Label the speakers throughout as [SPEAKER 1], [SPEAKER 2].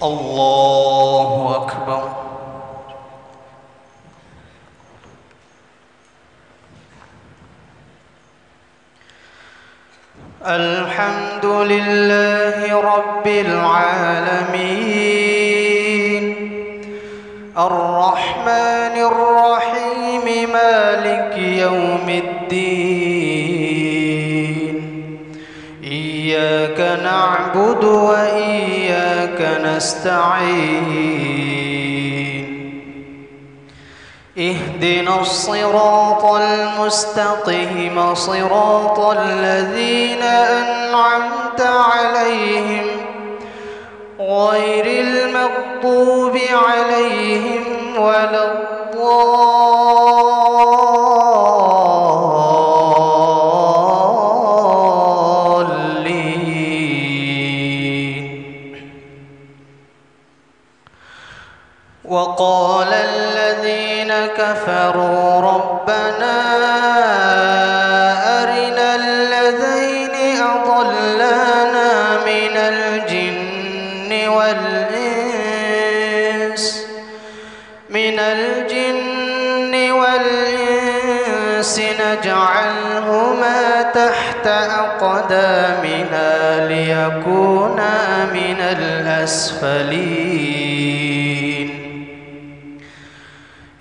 [SPEAKER 1] الله أكبر. الحمد لله رب العالمين الرحمن الرحيم مالك يوم الدين إياك نعبد وإياك نستعين اهدنا الصراط المستقيم صراط الذين أنعمت عليهم غير المغضوب عليهم ولا الضالين. وقال الذين كفروا ربنا أرنا الذين أضلانا من الجن والإنس نجعلهما تحت أقدامنا ليكونا من الأسفلين.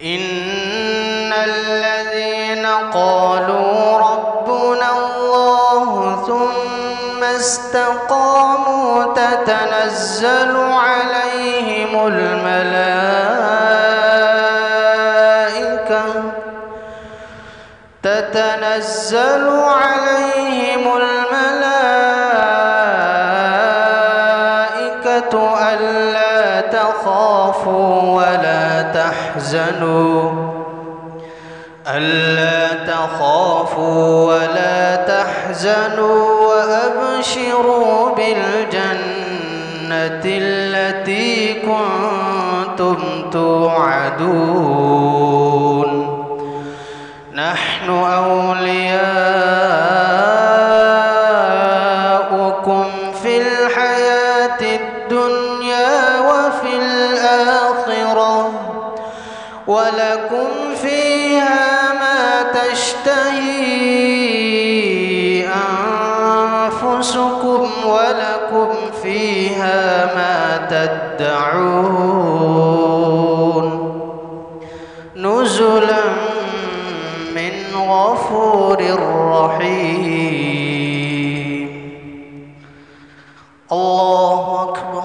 [SPEAKER 1] إن الذين قالوا ربنا الله ثم استقاموا تتنزل عليهم الملائكة ألا تخافوا ولا تحزنوا وأبشروا بالجنة التي كنتم توعدون. نحن أولياؤكم في الحياة الدنيا وفي الآخرة ولكم فيها ما تشتهي أنفسكم ولكم فيها ما تدعون نزلا من غفور رحيم. الله أكبر.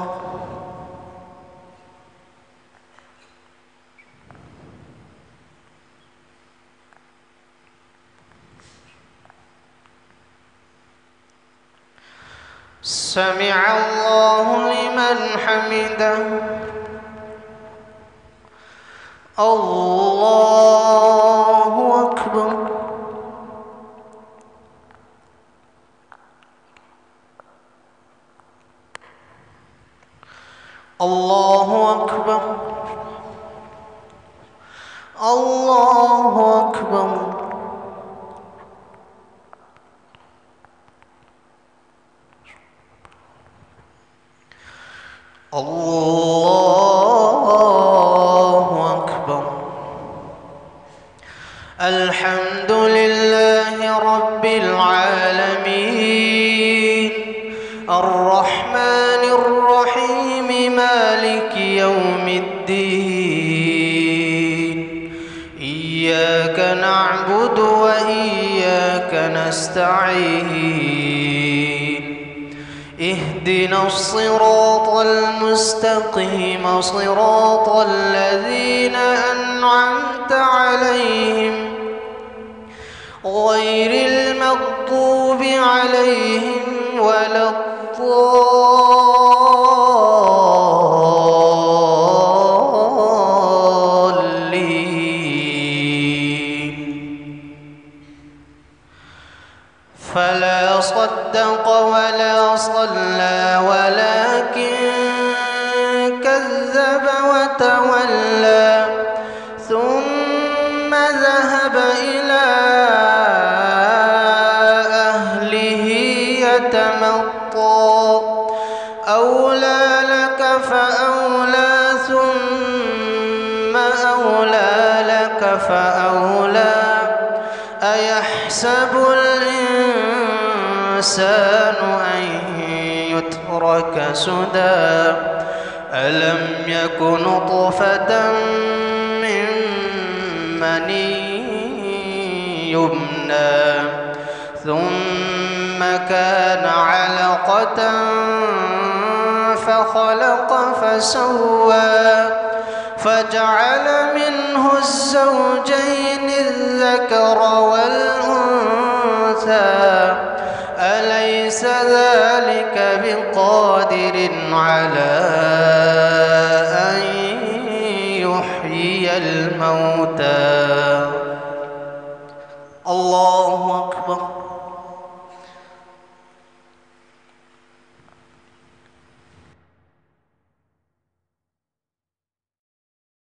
[SPEAKER 1] سمع الله لمن حمده. الله أكبر. الله أكبر. الله أكبر. الله أكبر. الحمد لله رب العالمين الرحمن الرحيم مالك يوم الدين إياك نعبد وإياك نستعين اهدنا الصراط المستقيم صراط الذين أنعمت عليهم غير المغضوب عليهم ولا الضالين. فلا صدق ولا صلى ولكن كذب وتولى ثم ذهب إلى أهله يتمطى فأولى أيحسب الإنسان أن يترك سدى ألم يك نطفة من مني يمنى ثم كان علقة فخلق فسوى فجعل منه الزوجين الذكر والأنثى أليس ذلك بقادر على